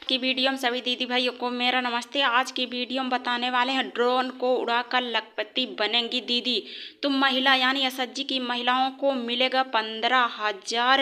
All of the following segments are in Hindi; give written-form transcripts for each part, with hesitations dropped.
की वीडियो में सभी दीदी भाइयों को मेरा नमस्ते। आज की वीडियो में बताने वाले हैं ड्रोन को उड़ाकर लखपति बनेंगी दीदी। तो महिला यानी एसएचजी की महिलाओं को मिलेगा 15,000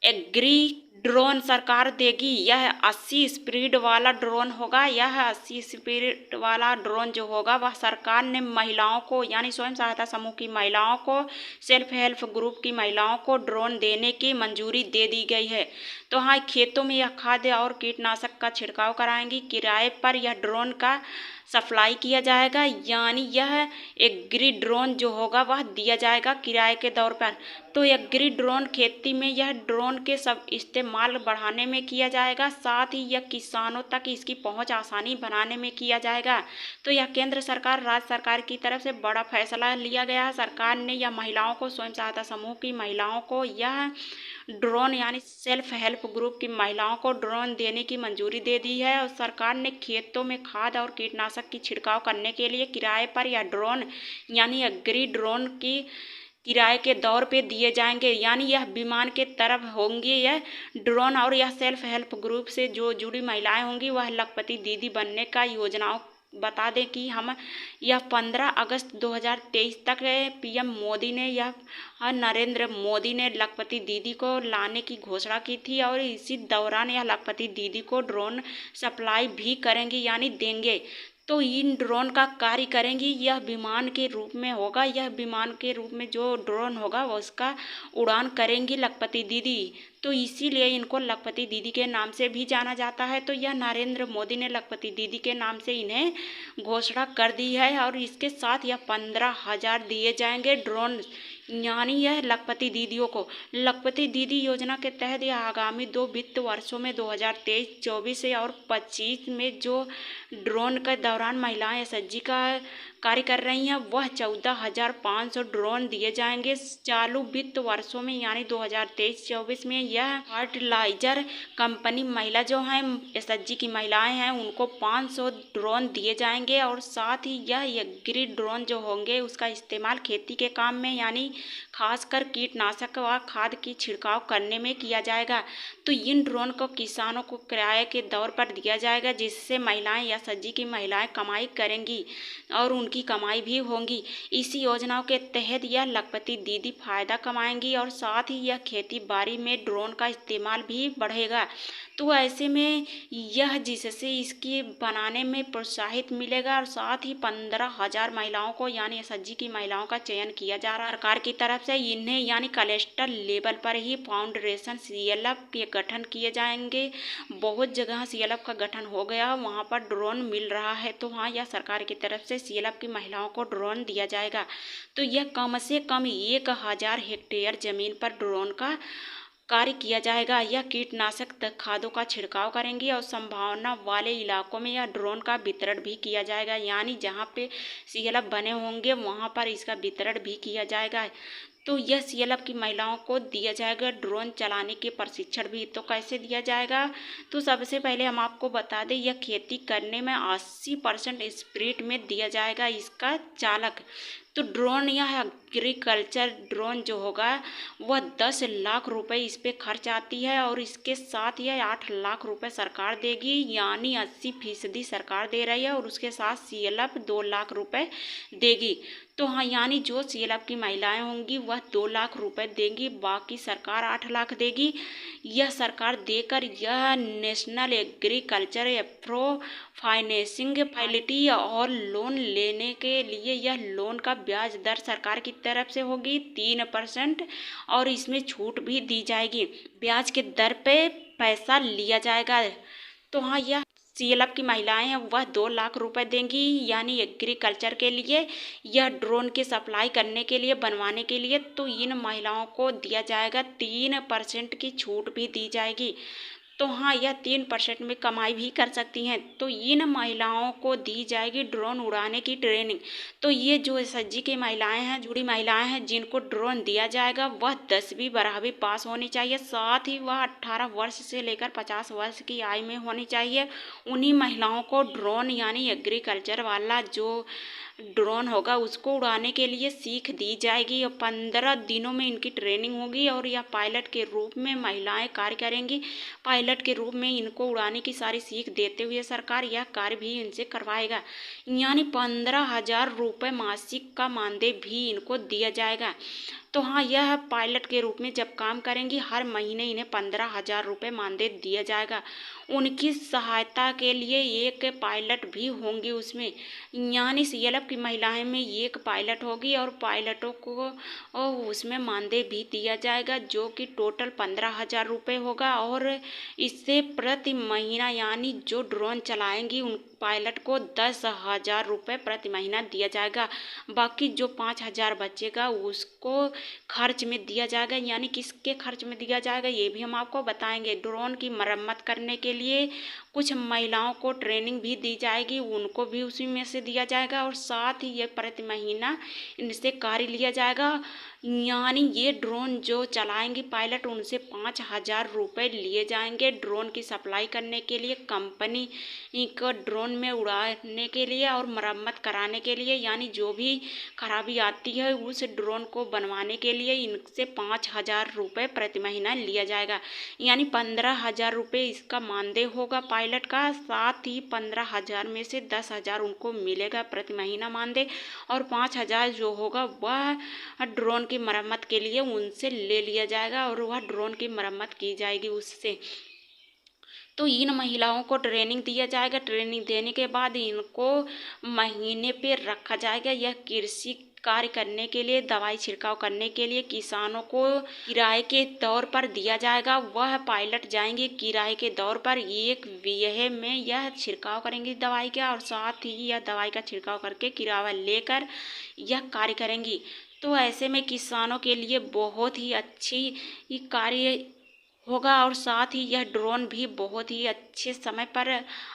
एग्री ड्रोन सरकार देगी। यह 80 स्पीड वाला ड्रोन होगा। यह 80 स्पीड वाला ड्रोन जो होगा वह सरकार ने महिलाओं को यानी स्वयं सहायता समूह की महिलाओं को, सेल्फ हेल्प ग्रुप की महिलाओं को ड्रोन देने की मंजूरी दे दी गई है। तो हाँ, खेतों में यह खाद्य और कीटनाशक का छिड़काव कराएंगी। किराए पर यह ड्रोन का सप्लाई किया जाएगा, यानी यह एग्री ड्रोन जो होगा वह दिया जाएगा किराए के तौर पर। तो एग्री ड्रोन खेती में यह ड्रोन के सब इस्तेमाल बढ़ाने में किया जाएगा, साथ ही यह किसानों तक इसकी पहुंच आसानी बनाने में किया जाएगा। तो यह केंद्र सरकार, राज्य सरकार की तरफ से बड़ा फैसला लिया गया है। सरकार ने यह महिलाओं को, स्वयं सहायता समूह की महिलाओं को यह ड्रोन यानी सेल्फ हेल्प ग्रुप की महिलाओं को ड्रोन देने की मंजूरी दे दी है। और सरकार ने खेतों में खाद और कीटनाशक की छिड़काव करने के लिए किराए पर यह ड्रोन यानी एग्री ड्रोन की किराए के दौर पे दिए जाएंगे, यानी यह विमान के तरफ होंगे यह ड्रोन। और यह सेल्फ हेल्प ग्रुप से जो जुड़ी महिलाएं होंगी वह लखपति दीदी बनने का योजनाओं बता दें कि हम यह 15 अगस्त 2023 तक पीएम मोदी ने नरेंद्र मोदी ने लखपति दीदी को लाने की घोषणा की थी। और इसी दौरान यह लखपति दीदी को ड्रोन सप्लाई भी करेंगे यानी देंगे। तो इन ड्रोन का कार्य करेंगी, यह विमान के रूप में होगा। यह विमान के रूप में जो ड्रोन होगा वो उसका उड़ान करेंगी लखपति दीदी। तो इसीलिए इनको लखपति दीदी के नाम से भी जाना जाता है। तो यह नरेंद्र मोदी ने लखपति दीदी के नाम से इन्हें घोषणा कर दी है। और इसके साथ यह 15,000 दिए जाएंगे ड्रोन, यानी यह लखपति दीदियों को। लखपति दीदी योजना के तहत यह आगामी 2 वित्त वर्षों में 2023-24 और 25 में जो ड्रोन के दौरान महिलाएं एसएचजी का कार्य कर रही हैं वह 14,500 ड्रोन दिए जाएंगे। चालू वित्त वर्षों में यानी 2023-24 में यह फर्टिलाइजर कंपनी महिला जो हैं एसएचजी की महिलाएं हैं उनको 500 ड्रोन दिए जाएंगे। और साथ ही यह एग्री ड्रोन जो होंगे उसका इस्तेमाल खेती के काम में यानी खासकर कीटनाशक व खाद की छिड़काव करने में किया जाएगा। तो इन ड्रोन को किसानों को किराए के दौर पर दिया जाएगा, जिससे महिलाएं या एसएचजी की महिलाएं कमाई करेंगी और उनकी कमाई भी होंगी। इसी योजनाओं के तहत यह लखपति दीदी फायदा कमाएंगी और साथ ही यह खेती बाड़ी में ड्रोन का इस्तेमाल भी बढ़ेगा। तो ऐसे में यह जिससे इसकी बनाने में प्रोत्साहित मिलेगा। और साथ ही 15,000 महिलाओं को यानी एसएचजी की महिलाओं का चयन किया जा रहा है सरकार की तरफ से। इन्हें यानी क्लस्टर लेवल पर ही फाउंडेशन सीएलएफ के गठन किए जाएंगे। बहुत जगह सीएलएफ का गठन हो गया, वहाँ पर ड्रोन मिल रहा है। तो हाँ, यह सरकार की तरफ से सीएलएफ की महिलाओं को ड्रोन दिया जाएगा। तो यह कम से कम 1,000 हेक्टेयर जमीन पर ड्रोन का कार्य किया जाएगा। यह कीटनाशक खादों का छिड़काव करेंगी और संभावना वाले इलाकों में यह ड्रोन का वितरण भी किया जाएगा, यानी जहाँ पे सीएलएफ बने होंगे वहाँ पर इसका वितरण भी किया जाएगा। तो यह सीएलएफ की महिलाओं को दिया जाएगा ड्रोन चलाने के प्रशिक्षण भी। तो कैसे दिया जाएगा? तो सबसे पहले हम आपको बता दें यह खेती करने में 80% स्प्रिट में दिया जाएगा इसका चालक। तो ड्रोन यह एग्रीकल्चर ड्रोन जो होगा वह 10 लाख रुपए इस पे खर्च आती है। और इसके साथ यह 8 लाख रुपए सरकार देगी, यानी 80% सरकार दे रही है। और उसके साथ सीएलएफ 2 लाख रुपए देगी। तो हाँ, यानी जो सीएलएफ की महिलाएं होंगी वह 2 लाख रुपए देंगी, बाकी सरकार 8 लाख देगी। यह सरकार देकर यह national agriculture appro financing facility और लोन लेने के लिए यह लोन का ब्याज दर सरकार की तरफ से होगी 3% और इसमें छूट भी दी जाएगी। ब्याज के दर पे पैसा लिया जाएगा। तो हाँ, यह सीएलएफ की महिलाएं हैं वह 2 लाख रुपए देंगी, यानी एग्रीकल्चर के लिए यह ड्रोन की सप्लाई करने के लिए, बनवाने के लिए। तो इन महिलाओं को दिया जाएगा 3% की छूट भी दी जाएगी। तो हाँ, यह 3% में कमाई भी कर सकती हैं। तो इन महिलाओं को दी जाएगी ड्रोन उड़ाने की ट्रेनिंग। तो ये जो एसएचजी की महिलाएं हैं, जुड़ी महिलाएं हैं जिनको ड्रोन दिया जाएगा वह 10वीं बारहवीं पास होनी चाहिए, साथ ही वह 18 वर्ष से लेकर 50 वर्ष की आयु में होनी चाहिए। उन्हीं महिलाओं को ड्रोन यानी एग्रीकल्चर वाला जो ड्रोन होगा उसको उड़ाने के लिए सीख दी जाएगी और 15 दिनों में इनकी ट्रेनिंग होगी और यह पायलट के रूप में महिलाएं कार्य करेंगी। पायलट के रूप में इनको उड़ाने की सारी सीख देते हुए सरकार यह कार्य भी इनसे करवाएगा। यानी 15,000 रुपये मासिक का मानदेय भी इनको दिया जाएगा। तो हाँ, यह पायलट के रूप में जब काम करेंगी हर महीने इन्हें 15,000 रुपये मानदेय दिया जाएगा। उनकी सहायता के लिए एक पायलट भी होंगी उसमें, यानी सीएलएफ की महिलाएं में एक पायलट होगी और पायलटों को उसमें मानदेय भी दिया जाएगा जो कि टोटल 15,000 रुपये होगा। और इससे प्रति महीना यानी जो ड्रोन चलाएंगी उन पायलट को 10,000 रुपये प्रति महीना दिया जाएगा। बाकी जो 5,000 बचेगा उसको खर्च में दिया जाएगा। यानी किसके खर्च में दिया जाएगा ये भी हम आपको बताएंगे। ड्रोन की मरम्मत करने के लिए कुछ महिलाओं को ट्रेनिंग भी दी जाएगी, उनको भी उसी में से दिया जाएगा और साथ ही ये प्रति महीना इनसे कार्य लिया जाएगा। यानी ये ड्रोन जो चलाएंगे पायलट उनसे 5,000 रुपये लिए जाएंगे ड्रोन की सप्लाई करने के लिए, कंपनी को ड्रोन में उड़ाने के लिए और मरम्मत कराने के लिए। यानी जो भी खराबी आती है उस ड्रोन को बनवाने के लिए इनसे 5,000 रुपये प्रति महीना लिया जाएगा। यानी 15,000 रुपये इसका मानदेय होगा पायलट का। साथ ही 15,000 में से 10,000 उनको मिलेगा प्रति महीना मानदेय और 5,000 जो होगा वह ड्रोन की मरम्मत के लिए उनसे ले लिया जाएगा और वह ड्रोन की मरम्मत की जाएगी उससे। तो इन महिलाओं को ट्रेनिंग दिया जाएगा। ट्रेनिंग देने के बाद इनको महीने पे रखा जाएगा। यह कृषि कार्य करने के लिए, दवाई छिड़काव करने के लिए किसानों को किराए के तौर पर दिया जाएगा। वह पायलट जाएंगे किराए के तौर पर, एक बीघे में यह छिड़काव करेंगी दवाई का और साथ ही यह दवाई का छिड़काव करके किराया लेकर यह कार्य करेंगी। तो ऐसे में किसानों के लिए बहुत ही अच्छी कार्य होगा और साथ ही यह ड्रोन भी बहुत ही अच्छे समय पर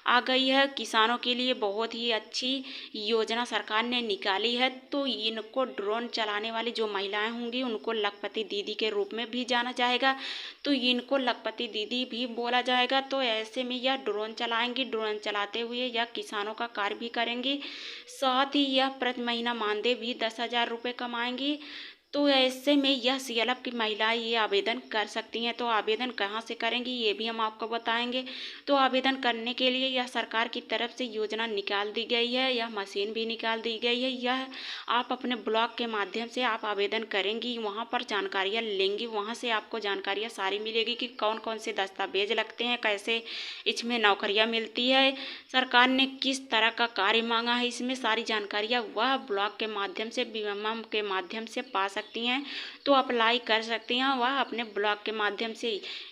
आ गई है। किसानों के लिए बहुत ही अच्छी योजना सरकार ने निकाली है। तो इनको ड्रोन चलाने वाली जो महिलाएं होंगी उनको लखपति दीदी के रूप में भी जाना जाएगा। तो इनको लखपति दीदी भी बोला जाएगा। तो ऐसे में यह ड्रोन चलाएंगी, ड्रोन चलाते हुए यह किसानों का कार्य भी करेंगी। साथ ही यह प्रति महीना मानदेय भी 10,000 रुपये कमाएंगी। तो ऐसे में यह सीएलएफ की महिलाएं ये आवेदन कर सकती हैं। तो आवेदन कहाँ से करेंगी ये भी हम आपको बताएंगे। तो आवेदन करने के लिए यह सरकार की तरफ से योजना निकाल दी गई है, यह मशीन भी निकाल दी गई है। यह आप अपने ब्लॉग के माध्यम से आप आवेदन करेंगी, वहाँ पर जानकारियाँ लेंगी, वहाँ से आपको जानकारियाँ सारी मिलेगी कि कौन कौन से दस्तावेज लगते हैं, कैसे इसमें नौकरियाँ मिलती है, सरकार ने किस तरह का कार्य मांगा है, इसमें सारी जानकारियाँ वह ब्लॉग के माध्यम से, बीएमएम के माध्यम से पा सकती हैं। तो अप्लाई कर सकती हैं वह अपने ब्लॉग के माध्यम से।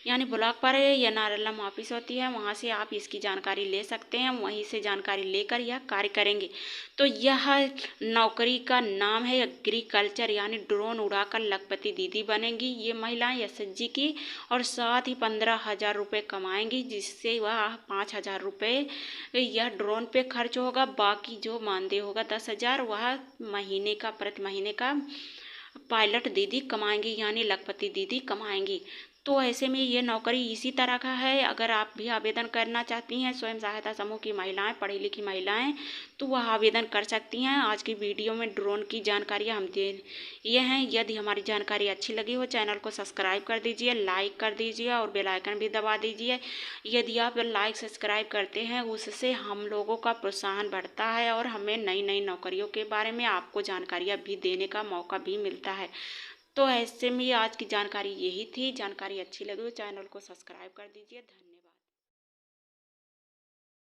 यानी ब्लॉग पर NRLM ऑफिस होती है, वहाँ से आप इसकी जानकारी ले सकते हैं, वहीं से जानकारी लेकर यह कार्य करेंगे। तो यह नौकरी का नाम है एग्रीकल्चर, यानी ड्रोन उड़ाकर लखपति दीदी बनेंगी ये महिलाएं SHG की और साथ ही 15,000 रुपये कमाएंगी, जिससे वह 5,000 रुपये यह ड्रोन पे खर्च होगा। बाकी जो मानदेय होगा 10,000 वह महीने का, प्रति महीने का पायलट दीदी कमाएंगी, यानी लखपति दीदी कमाएंगी। तो ऐसे में ये नौकरी इसी तरह का है। अगर आप भी आवेदन करना चाहती हैं, स्वयं सहायता समूह की महिलाएं, पढ़ी लिखी महिलाएं, तो वह आवेदन कर सकती हैं। आज की वीडियो में ड्रोन की जानकारियाँ हम दे ये हैं। यदि हमारी जानकारी अच्छी लगी हो चैनल को सब्सक्राइब कर दीजिए, लाइक कर दीजिए और बेल आइकन भी दबा दीजिए। यदि आप लाइक सब्सक्राइब करते हैं उससे हम लोगों का प्रोत्साहन बढ़ता है और हमें नई नई नौकरियों के बारे में आपको जानकारियाँ भी देने का मौका भी मिलता है। तो ऐसे में आज की जानकारी यही थी। जानकारी अच्छी लगी तो चैनल को सब्सक्राइब कर दीजिए। धन्यवाद।